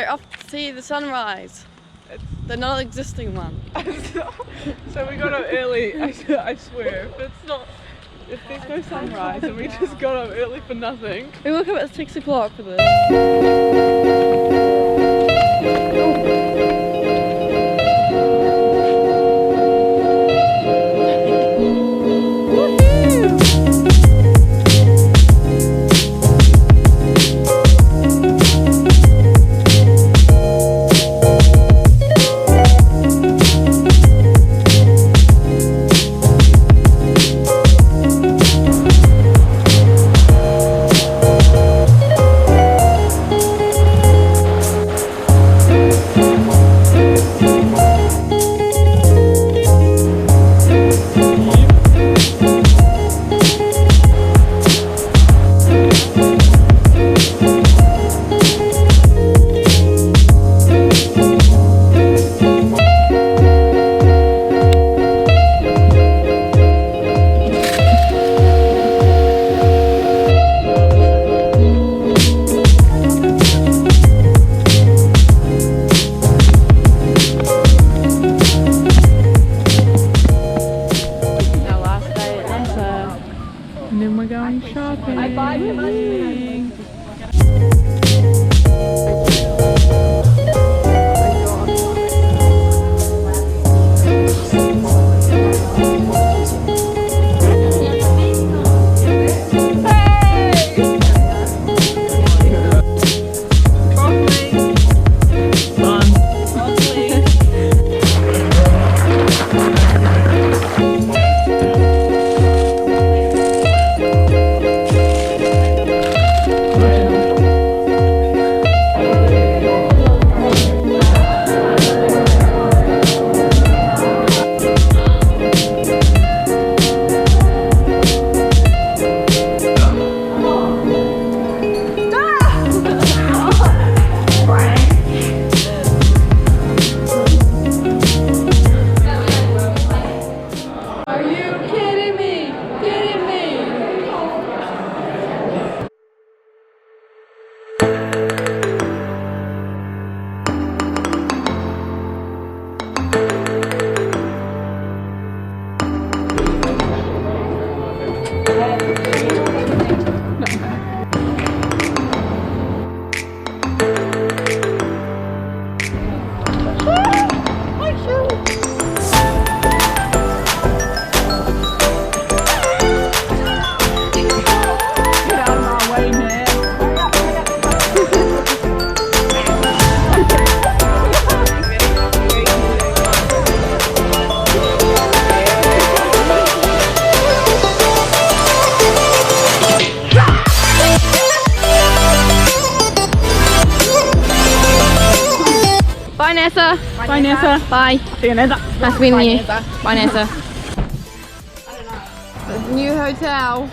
off to see the sunrise. The non-existing one. So we got up early, I swear. If there's no sunrise and we just got up early for nothing. We woke up at 6 o'clock for this. And then we're going shopping. Bye, Nessa. Bye, Nessa. Bye. See you, Nessa. Nice meeting you. Bye, Nessa. New hotel.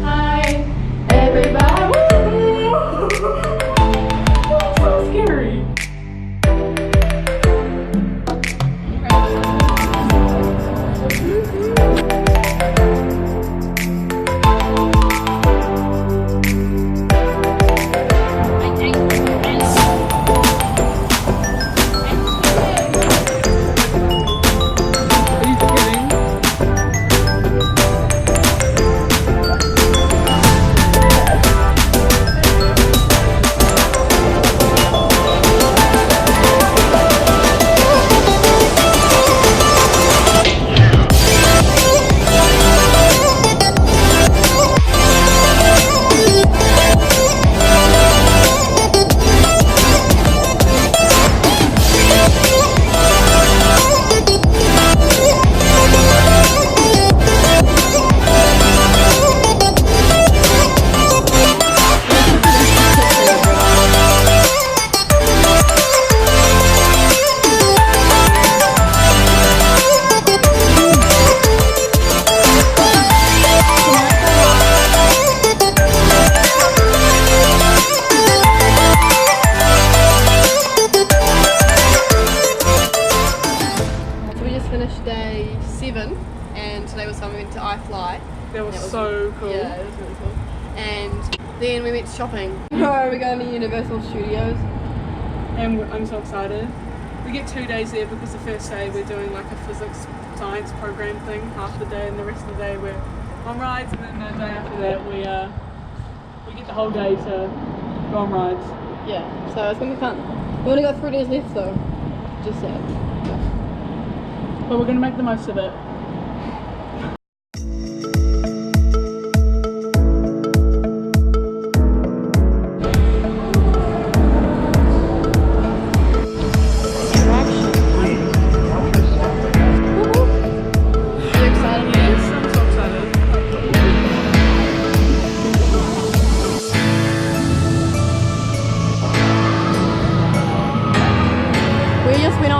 Hi, everybody. So scary. 7, and today was fun. We went to iFly. That was so cool. Yeah, it was really cool. And then we went shopping. Tomorrow we're going to Universal Studios. And I'm so excited. We get 2 days there because the first day we're doing like a physics science program thing half the day, and the rest of the day we're on rides, and then the day after that we get the whole day to go on rides. Yeah, so it's going to be fun. We only got 3 days left though. Just sad. But we're going to make the most of it.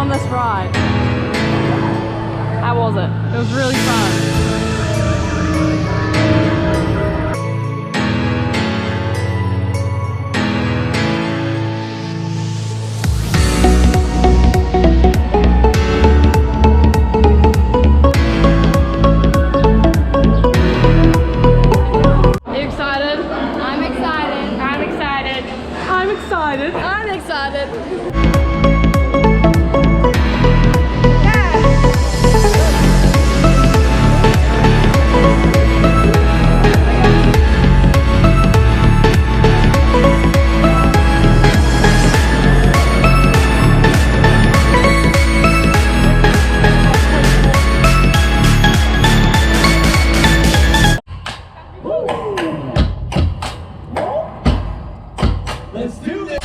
This ride. How was it? It was really fun. Are you excited? I'm excited. I'm excited. I'm excited. I'm excited. Let's do this.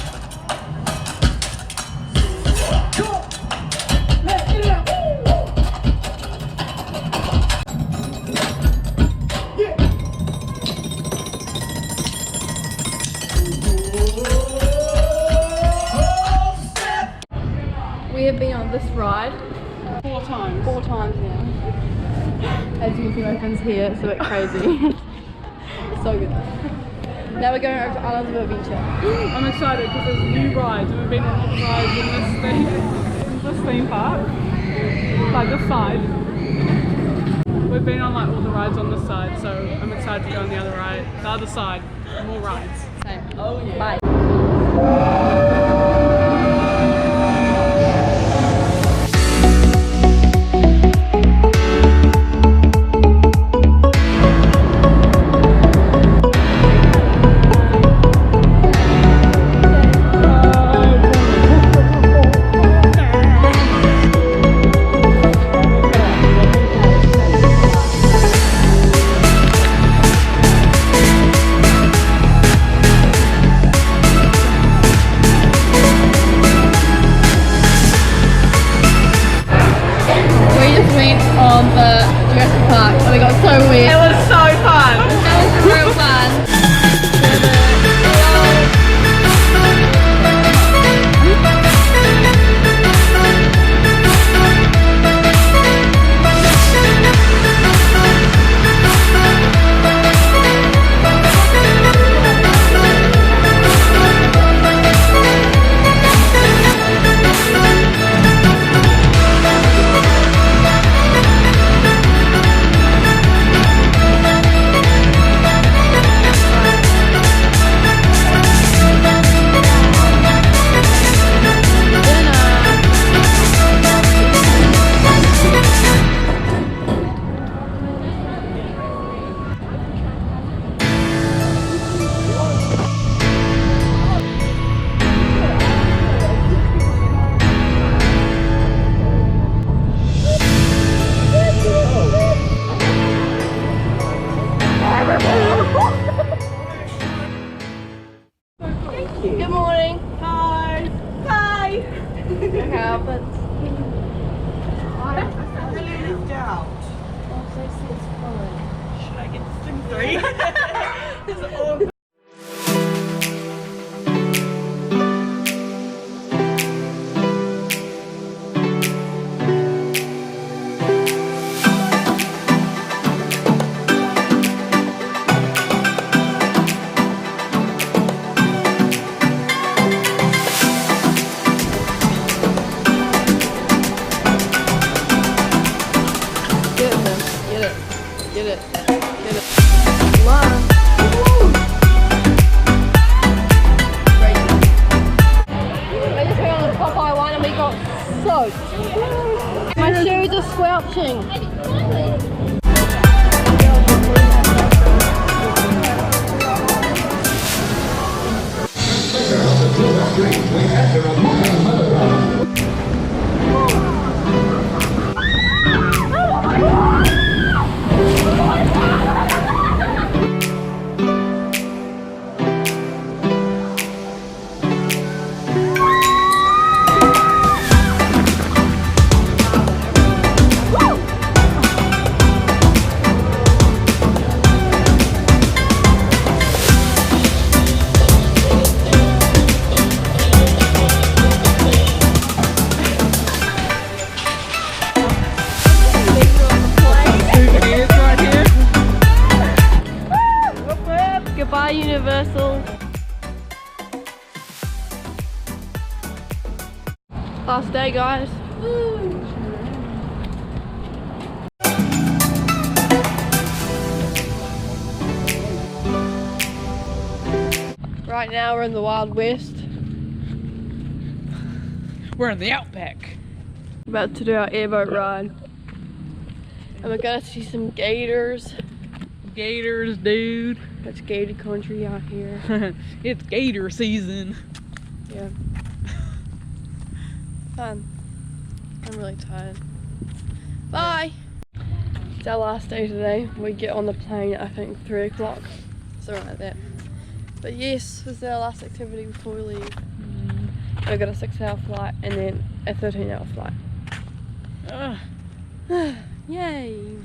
We have been on this ride 4 times. 4 times now. As you can see, my friend's here. It's a bit crazy. So good. Now we're going over to Islands of Adventure. I'm excited because there's new rides, and we've been on all the rides in this theme park. Like this side. We've been on like all the rides on this side, so I'm excited to go on the other side. More rides. Same. Oh yeah. Bye. On the Jurassic Park, and we got so weird. It was so fun. That was real fun. Good morning. Hi. Hi. How but Should I get this thing 3? Get it. Get it. Love. We just went on the Popeye one and we got soaked. My shoes are squelching. Goodbye, Universal. Last day, guys. Right now, we're in the Wild West. We're in the outback. About to do our airboat ride. And we're gonna see some gators. Gators, dude. It's gator country out here. It's gator season. Yeah. Fun. I'm really tired. Bye! It's our last day today. We get on the plane at I think 3 o'clock. Something like that. But yes, this is our last activity before we leave. We've got a 6-hour flight and then a 13-hour flight. Yay!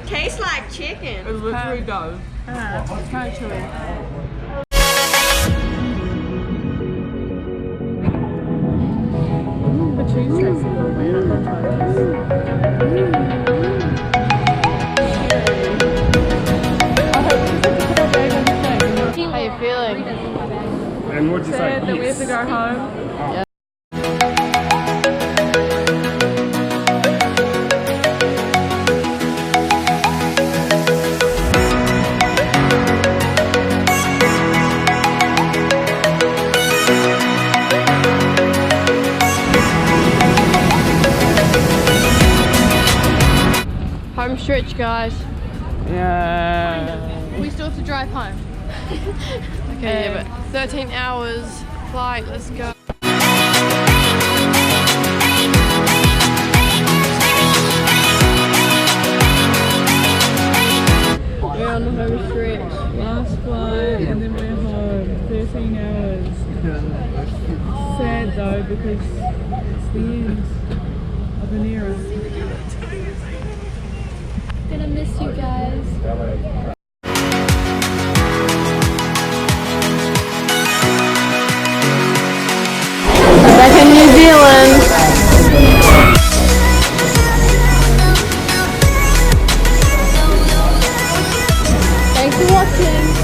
Tastes like chicken. It literally does. It's kind of chilly. The cheese tastes a little weird. I'm gonna try this. How you feeling? And what'd you say? Sad that we have to go home. Home stretch, guys. Yeah. We still have to drive home. Okay, yeah, but 13 hours flight, let's go. We're on the home stretch. Last flight and then we're home. 13 hours. Sad though because it's the end of an era. Gonna miss you guys. Back in New Zealand. Thanks for watching.